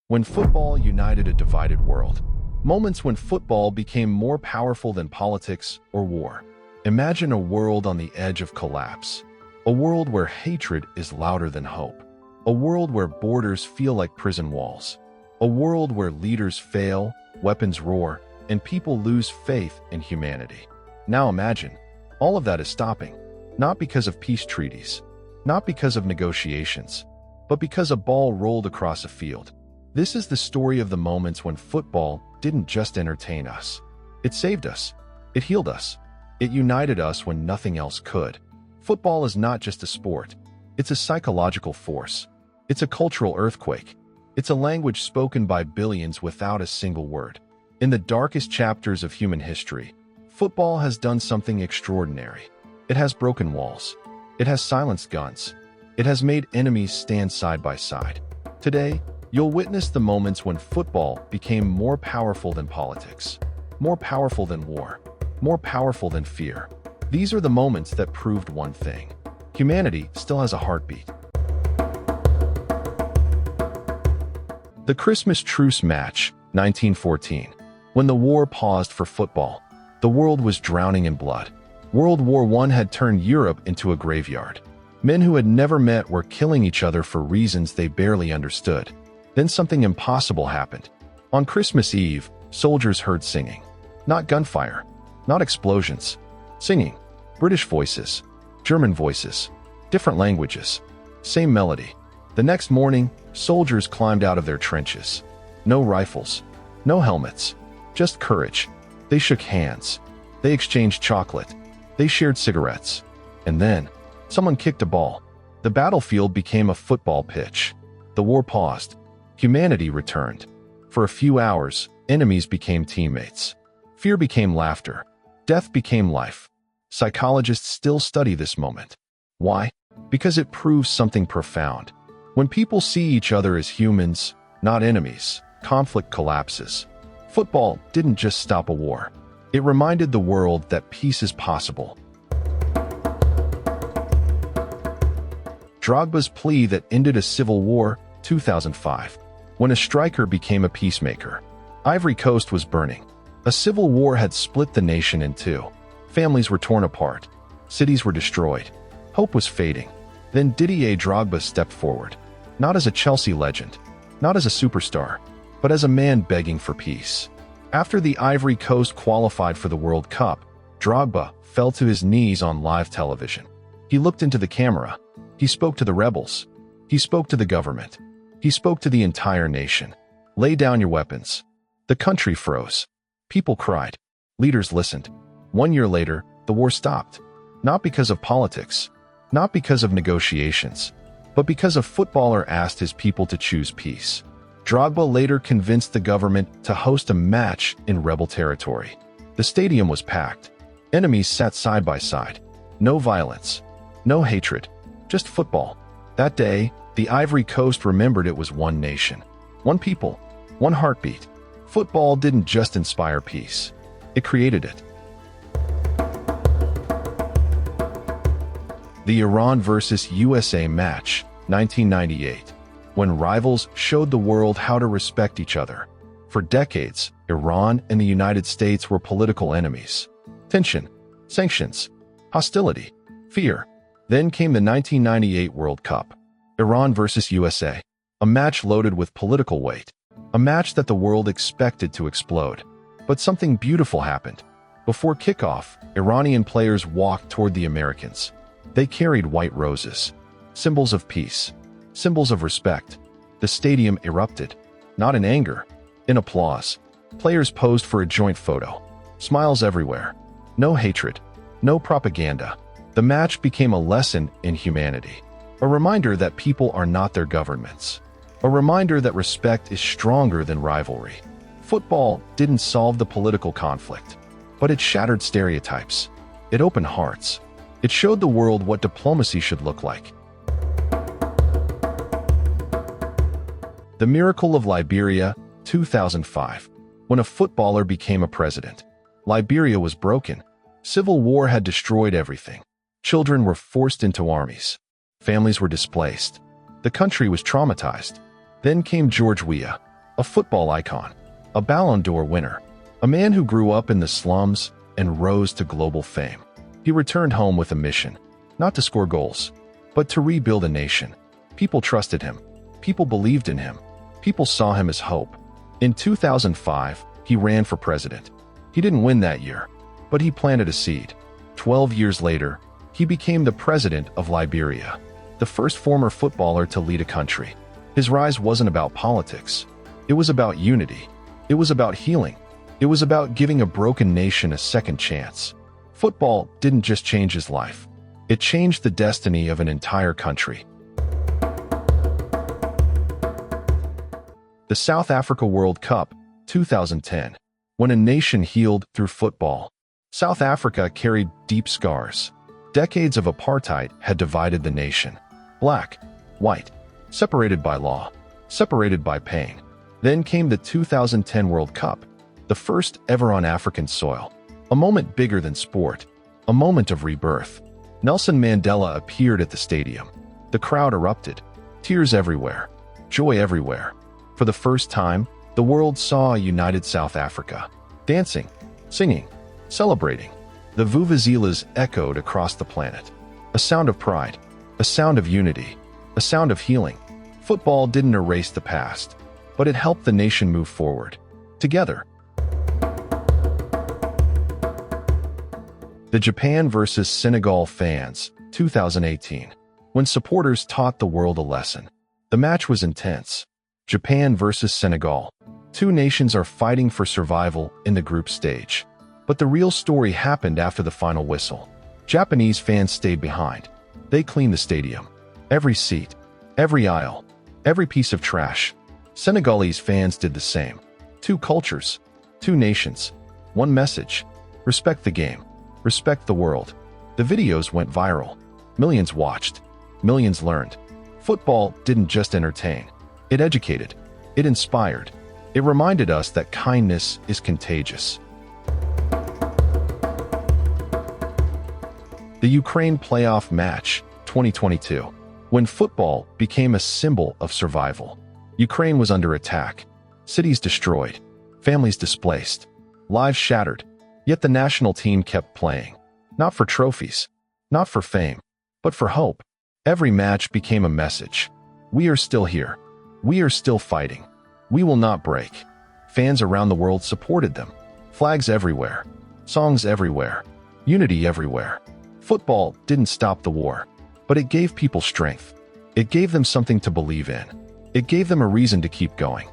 When football united a divided world. Moments when football became more powerful than politics or war. Imagine a world on the edge of collapse. A world where hatred is louder than hope. A world where borders feel like prison walls. A world where leaders fail, weapons roar, and people lose faith in humanity. Now imagine, all of that is stopping. Not because of peace treaties. Not because of negotiations. But because a ball rolled across a field. This is the story of the moments when football didn't just entertain us. It saved us. It healed us. It united us when nothing else could. Football is not just a sport. It's a psychological force. It's a cultural earthquake. It's a language spoken by billions without a single word. In the darkest chapters of human history, football has done something extraordinary. It has broken walls. It has silenced guns. It has made enemies stand side by side. Today, you'll witness the moments when football became more powerful than politics, more powerful than war, more powerful than fear. These are the moments that proved one thing. Humanity still has a heartbeat. The Christmas Truce match, 1914. When the war paused for football, the world was drowning in blood. World War I had turned Europe into a graveyard. Men who had never met were killing each other for reasons they barely understood. Then something impossible happened. On Christmas Eve, soldiers heard singing. Not gunfire, not explosions. Singing. British voices, German voices, different languages, same melody. The next morning, soldiers climbed out of their trenches. No rifles, no helmets, just courage. They shook hands. They exchanged chocolate. They shared cigarettes. And then, someone kicked a ball. The battlefield became a football pitch. The war paused. Humanity returned. For a few hours, enemies became teammates. Fear became laughter. Death became life. Psychologists still study this moment. Why? Because it proves something profound. When people see each other as humans, not enemies, conflict collapses. Football didn't just stop a war. It reminded the world that peace is possible. Drogba's plea that ended a civil war, 2005. When a striker became a peacemaker. Ivory Coast was burning. A civil war had split the nation in two. Families were torn apart. Cities were destroyed. Hope was fading. Then Didier Drogba stepped forward. Not as a Chelsea legend. Not as a superstar. But as a man begging for peace. After the Ivory Coast qualified for the World Cup, Drogba fell to his knees on live television. He looked into the camera. He spoke to the rebels. He spoke to the government. He spoke to the entire nation. Lay down your weapons. The country froze. People cried. Leaders listened. 1 year later, the war stopped. Not because of politics. Not because of negotiations. But because a footballer asked his people to choose peace. Drogba later convinced the government to host a match in rebel territory. The stadium was packed. Enemies sat side by side. No violence. No hatred. Just football. That day, the Ivory Coast remembered it was one nation, one people, one heartbeat. Football didn't just inspire peace. It created it. The Iran vs. USA match, 1998. When rivals showed the world how to respect each other. For decades, Iran and the United States were political enemies. Tension, sanctions, hostility, fear. Then came the 1998 World Cup. Iran vs. USA. A match loaded with political weight. A match that the world expected to explode. But something beautiful happened. Before kickoff, Iranian players walked toward the Americans. They carried white roses. Symbols of peace. Symbols of respect. The stadium erupted. Not in anger. In applause. Players posed for a joint photo. Smiles everywhere. No hatred. No propaganda. The match became a lesson in humanity. A reminder that people are not their governments. A reminder that respect is stronger than rivalry. Football didn't solve the political conflict, but it shattered stereotypes. It opened hearts. It showed the world what diplomacy should look like. The Miracle of Liberia, 2005. When a footballer became a president. Liberia was broken. Civil war had destroyed everything. Children were forced into armies. Families were displaced. The country was traumatized. Then came Weah, a football icon, a Ballon d'Or winner, a man who grew up in the slums and rose to global fame. He returned home with a mission, not to score goals, but to rebuild a nation. People trusted him. People believed in him. People saw him as hope. In 2005, he ran for president. He didn't win that year, but he planted a seed. 12 years later, he became the president of Liberia, the first former footballer to lead a country. His rise wasn't about politics. It was about unity. It was about healing. It was about giving a broken nation a second chance. Football didn't just change his life. It changed the destiny of an entire country. The South Africa World Cup, 2010. When a nation healed through football, South Africa carried deep scars. Decades of apartheid had divided the nation. Black, white, separated by law, separated by pain. Then came the 2010 World Cup, the first ever on African soil. A moment bigger than sport, a moment of rebirth. Nelson Mandela appeared at the stadium. The crowd erupted. Tears everywhere. Joy everywhere. For the first time, the world saw a united South Africa. Dancing, singing, celebrating. The vuvuzelas echoed across the planet. A sound of pride, a sound of unity, a sound of healing. Football didn't erase the past, but it helped the nation move forward. Together. The Japan vs. Senegal fans, 2018. When supporters taught the world a lesson. The match was intense. Japan vs. Senegal. Two nations are fighting for survival in the group stage. But the real story happened after the final whistle. Japanese fans stayed behind. They cleaned the stadium. Every seat, every aisle, every piece of trash. Senegalese fans did the same. Two cultures, two nations, one message. Respect the game. Respect the world. The videos went viral. Millions watched. Millions learned. Football didn't just entertain. It educated. It inspired. It reminded us that kindness is contagious. The Ukraine playoff match, 2022. When football became a symbol of survival. Ukraine was under attack. Cities destroyed. Families displaced. Lives shattered. Yet the national team kept playing. Not for trophies. Not for fame. But for hope. Every match became a message. We are still here. We are still fighting. We will not break. Fans around the world supported them. Flags everywhere. Songs everywhere. Unity everywhere. Football didn't stop the war, but it gave people strength. It gave them something to believe in. It gave them a reason to keep going.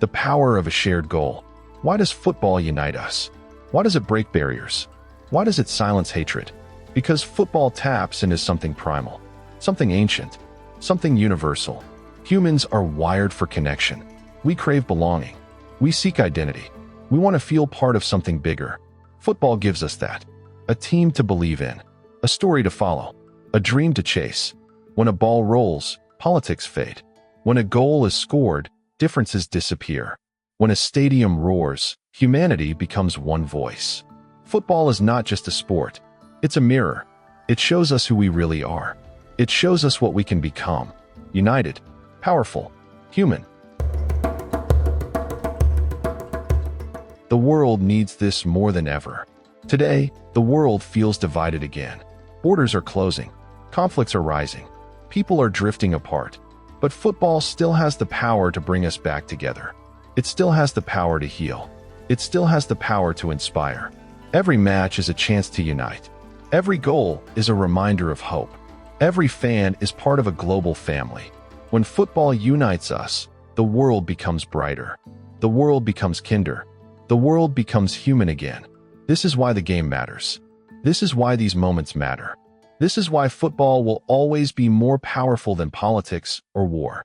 The power of a shared goal. Why does football unite us? Why does it break barriers? Why does it silence hatred? Because football taps into something primal, something ancient, something universal. Humans are wired for connection. We crave belonging. We seek identity. We want to feel part of something bigger. Football gives us that. A team to believe in. A story to follow. A dream to chase. When a ball rolls, politics fade. When a goal is scored, differences disappear. When a stadium roars, humanity becomes one voice. Football is not just a sport. It's a mirror. It shows us who we really are. It shows us what we can become. United, powerful, human. The world needs this more than ever. Today, the world feels divided again. Borders are closing. Conflicts are rising. People are drifting apart. But football still has the power to bring us back together. It still has the power to heal. It still has the power to inspire. Every match is a chance to unite. Every goal is a reminder of hope. Every fan is part of a global family. When football unites us, the world becomes brighter. The world becomes kinder. The world becomes human again. This is why the game matters. This is why these moments matter. This is why football will always be more powerful than politics or war.